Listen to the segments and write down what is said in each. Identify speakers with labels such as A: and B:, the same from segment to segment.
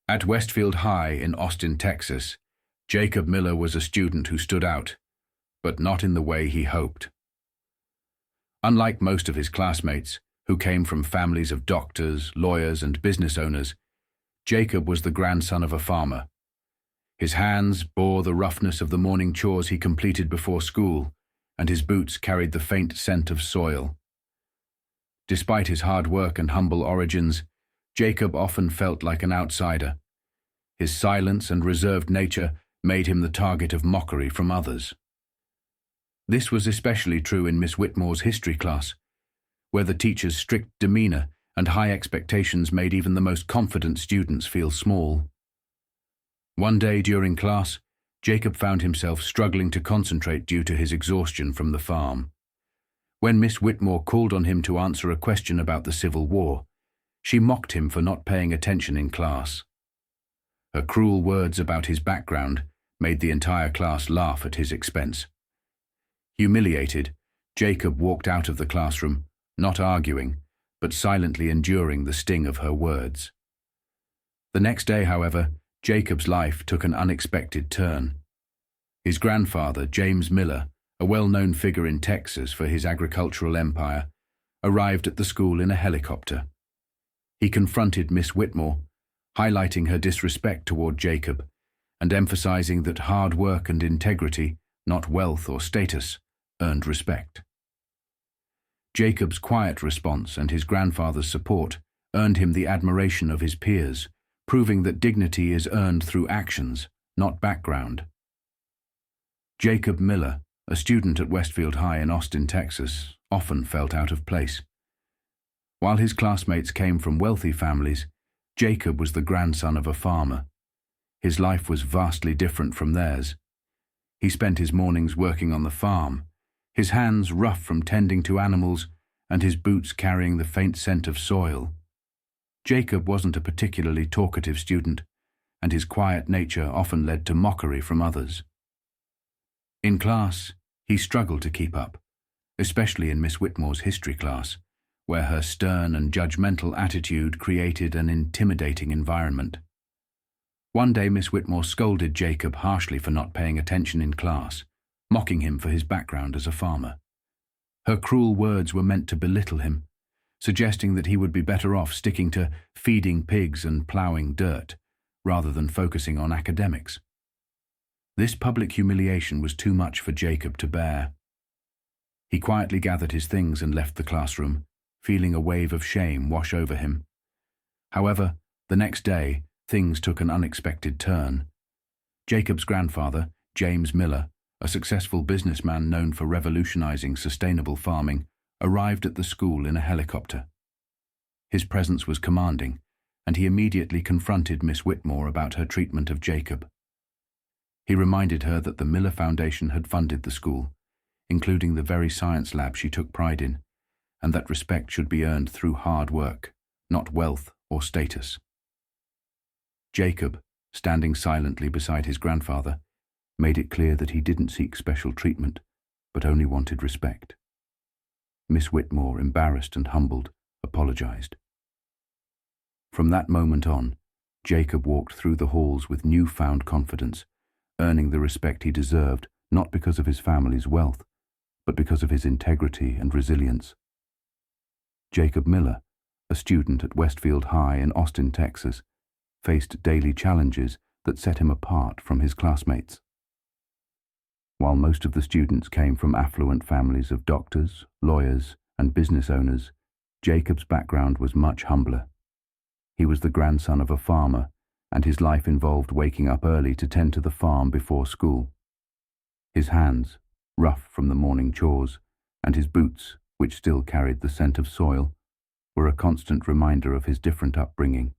A: At Westfield High in Austin, Texas, Jacob Miller was a student who stood out, but not in the way he hoped. Unlike most of his classmates, who came from families of doctors, lawyers, and business owners, Jacob was the grandson of a farmer. His hands bore the roughness of the morning chores he completed before school, and his boots carried the faint scent of soil. Despite his hard work and humble origins, Jacob often felt like an outsider. His silence and reserved nature made him the target of mockery from others. This was especially true in Miss Whitmore's history class, where the teacher's strict demeanor and high expectations made even the most confident students feel small. One day during class, Jacob found himself struggling to concentrate due to his exhaustion from the farm. When Miss Whitmore called on him to answer a question about the Civil War, she mocked him for not paying attention in class. Her cruel words about his background made the entire class laugh at his expense. Humiliated, Jacob walked out of the classroom, not arguing, but silently enduring the sting of her words. The next day, however, Jacob's life took an unexpected turn. His grandfather, James Miller, a well-known figure in Texas for his agricultural empire, arrived at the school in a helicopter. He confronted Miss Whitmore, highlighting her disrespect toward Jacob and emphasizing that hard work and integrity, not wealth or status, earned respect. Jacob's quiet response and his grandfather's support earned him the admiration of his peers, proving that dignity is earned through actions, not background. Jacob Miller, a student at Westfield High in Austin, Texas, often felt out of place. While his classmates came from wealthy families, Jacob was the grandson of a farmer. His life was vastly different from theirs. He spent his mornings working on the farm, his hands rough from tending to animals and his boots carrying the faint scent of soil. Jacob wasn't a particularly talkative student, and his quiet nature often led to mockery from others. In class, he struggled to keep up, especially in Miss Whitmore's history class, where her stern and judgmental attitude created an intimidating environment. One day Miss Whitmore scolded Jacob harshly for not paying attention in class, mocking him for his background as a farmer. Her cruel words were meant to belittle him, suggesting that he would be better off sticking to feeding pigs and plowing dirt, rather than focusing on academics. This public humiliation was too much for Jacob to bear. He quietly gathered his things and left the classroom, feeling a wave of shame wash over him. However, the next day, things took an unexpected turn. Jacob's grandfather, James Miller, a successful businessman known for revolutionizing sustainable farming, arrived at the school in a helicopter. His presence was commanding, and he immediately confronted Miss Whitmore about her treatment of Jacob. He reminded her that the Miller Foundation had funded the school, including the very science lab she took pride in, and that respect should be earned through hard work, not wealth or status. Jacob, standing silently beside his grandfather, made it clear that he didn't seek special treatment, but only wanted respect. Miss Whitmore, embarrassed and humbled, apologized. From that moment on, Jacob walked through the halls with newfound confidence, earning the respect he deserved not because of his family's wealth, but because of his integrity and resilience. Jacob Miller, a student at Westfield High in Austin, Texas, faced daily challenges that set him apart from his classmates. While most of the students came from affluent families of doctors, lawyers, and business owners, Jacob's background was much humbler. He was the grandson of a farmer, and his life involved waking up early to tend to the farm before school. His hands, rough from the morning chores, and his boots, which still carried the scent of soil, were a constant reminder of his different upbringing.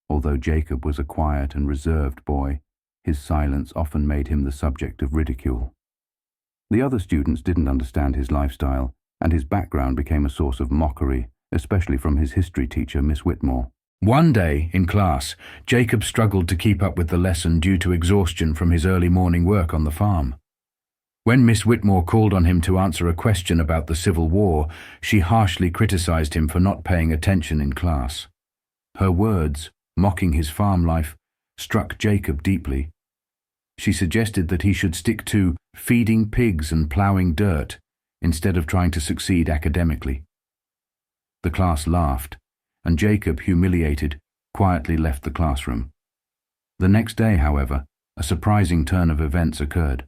A: Although Jacob was a quiet and reserved boy, his silence often made him the subject of ridicule. The other students didn't understand his lifestyle, and his background became a source of mockery, especially from his history teacher, Miss Whitmore. One day, in class, Jacob struggled to keep up with the lesson due to exhaustion from his early morning work on the farm. When Miss Whitmore called on him to answer a question about the Civil War, she harshly criticized him for not paying attention in class. Her words, mocking his farm life, struck Jacob deeply. She suggested that he should stick to feeding pigs and ploughing dirt instead of trying to succeed academically. The class laughed, and Jacob, humiliated, quietly left the classroom. The next day, however, a surprising turn of events occurred.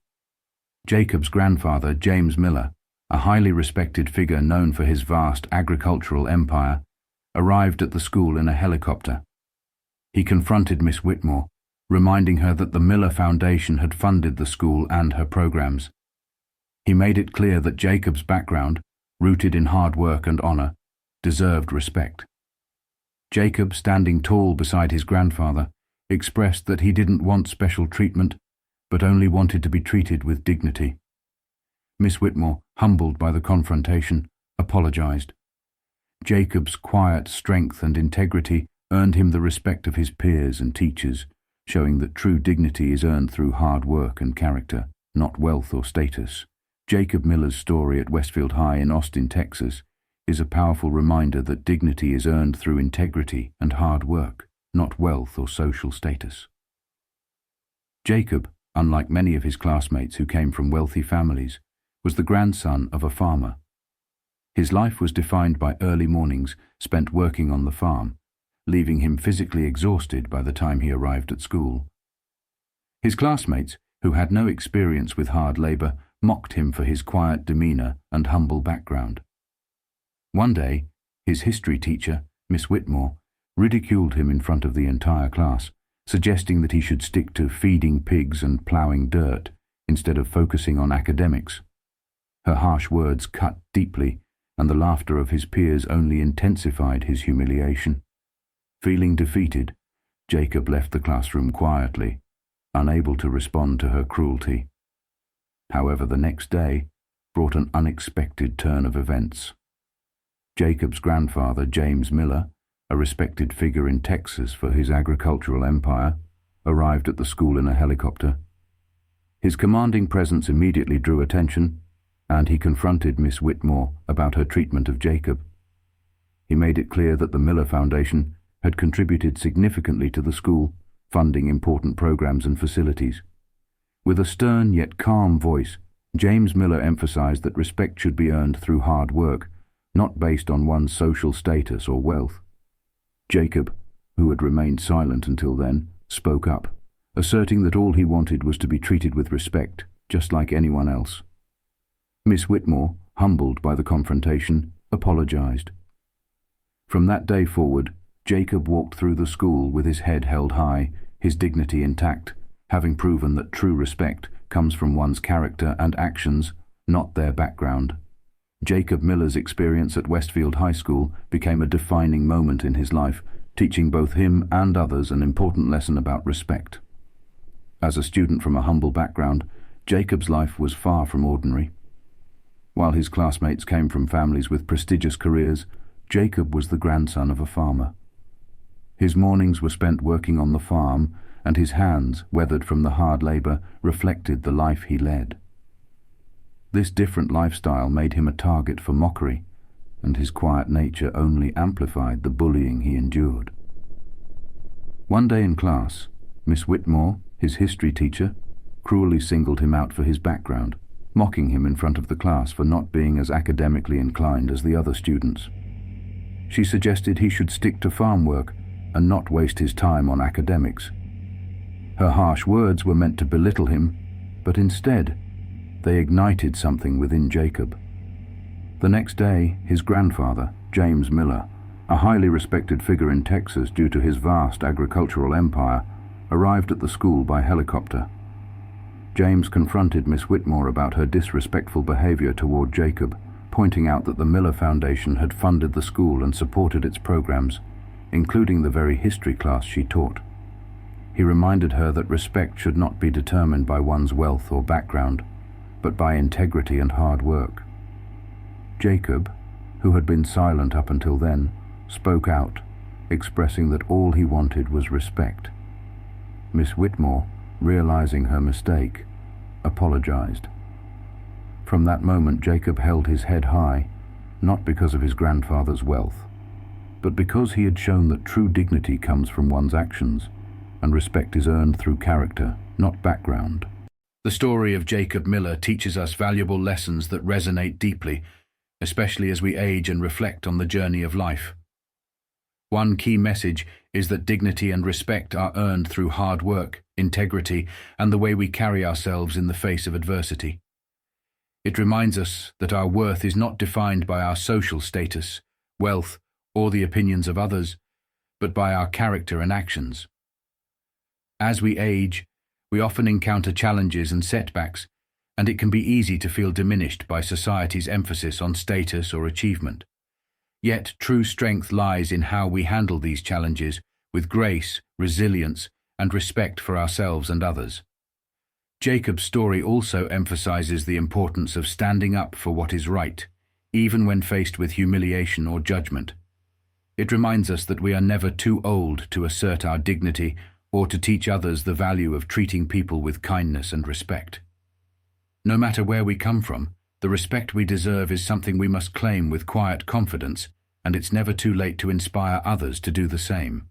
A: Jacob's grandfather, James Miller, a highly respected figure known for his vast agricultural empire, arrived at the school in a helicopter. He confronted Miss Whitmore, reminding her that the Miller Foundation had funded the school and her programs. He made it clear that Jacob's background, rooted in hard work and honor, deserved respect. Jacob, standing tall beside his grandfather, expressed that he didn't want special treatment, but only wanted to be treated with dignity. Miss Whitmore, humbled by the confrontation, apologized. Jacob's quiet strength and integrity earned him the respect of his peers and teachers, showing that true dignity is earned through hard work and character, not wealth or status. Jacob Miller's story at Westfield High in Austin, Texas, is a powerful reminder that dignity is earned through integrity and hard work, not wealth or social status. Jacob, unlike many of his classmates who came from wealthy families, was the grandson of a farmer. His life was defined by early mornings spent working on the farm, leaving him physically exhausted by the time he arrived at school. His classmates, who had no experience with hard labor, mocked him for his quiet demeanor and humble background. One day, his history teacher, Miss Whitmore, ridiculed him in front of the entire class, suggesting that he should stick to feeding pigs and ploughing dirt instead of focusing on academics. Her harsh words cut deeply, and the laughter of his peers only intensified his humiliation. Feeling defeated, Jacob left the classroom quietly, unable to respond to her cruelty. However, the next day brought an unexpected turn of events. Jacob's grandfather, James Miller, a respected figure in Texas for his agricultural empire, arrived at the school in a helicopter. His commanding presence immediately drew attention, and he confronted Miss Whitmore about her treatment of Jacob. He made it clear that the Miller Foundation had contributed significantly to the school, funding important programs and facilities. With a stern yet calm voice, James Miller emphasized that respect should be earned through hard work, not based on one's social status or wealth. Jacob, who had remained silent until then, spoke up, asserting that all he wanted was to be treated with respect, just like anyone else. Miss Whitmore, humbled by the confrontation, apologized. From that day forward, Jacob walked through the school with his head held high, his dignity intact, having proven that true respect comes from one's character and actions, not their background. Jacob Miller's experience at Westfield High School became a defining moment in his life, teaching both him and others an important lesson about respect. As a student from a humble background, Jacob's life was far from ordinary. While his classmates came from families with prestigious careers, Jacob was the grandson of a farmer. His mornings were spent working on the farm, and his hands, weathered from the hard labor, reflected the life he led. This different lifestyle made him a target for mockery, and his quiet nature only amplified the bullying he endured. One day in class, Miss Whitmore, his history teacher, cruelly singled him out for his background, mocking him in front of the class for not being as academically inclined as the other students. She suggested he should stick to farm work and not waste his time on academics. Her harsh words were meant to belittle him, but instead, they ignited something within Jacob. The next day, his grandfather, James Miller, a highly respected figure in Texas due to his vast agricultural empire, arrived at the school by helicopter. James confronted Miss Whitmore about her disrespectful behavior toward Jacob, pointing out that the Miller Foundation had funded the school and supported its programs, including the very history class she taught. He reminded her that respect should not be determined by one's wealth or background, but by integrity and hard work. Jacob, who had been silent up until then, spoke out, expressing that all he wanted was respect. Miss Whitmore, realizing her mistake, apologized. From that moment, Jacob held his head high, not because of his grandfather's wealth, but because he had shown that true dignity comes from one's actions, and respect is earned through character, not background. The story of Jacob Miller teaches us valuable lessons that resonate deeply, especially as we age and reflect on the journey of life. One key message is that dignity and respect are earned through hard work, integrity, and the way we carry ourselves in the face of adversity. It reminds us that our worth is not defined by our social status, wealth, or the opinions of others, but by our character and actions. As we age, we often encounter challenges and setbacks, and it can be easy to feel diminished by society's emphasis on status or achievement. Yet true strength lies in how we handle these challenges with grace, resilience, and respect for ourselves and others. Jacob's story also emphasizes the importance of standing up for what is right, even when faced with humiliation or judgment. It reminds us that we are never too old to assert our dignity or to teach others the value of treating people with kindness and respect. No matter where we come from, the respect we deserve is something we must claim with quiet confidence, and it's never too late to inspire others to do the same.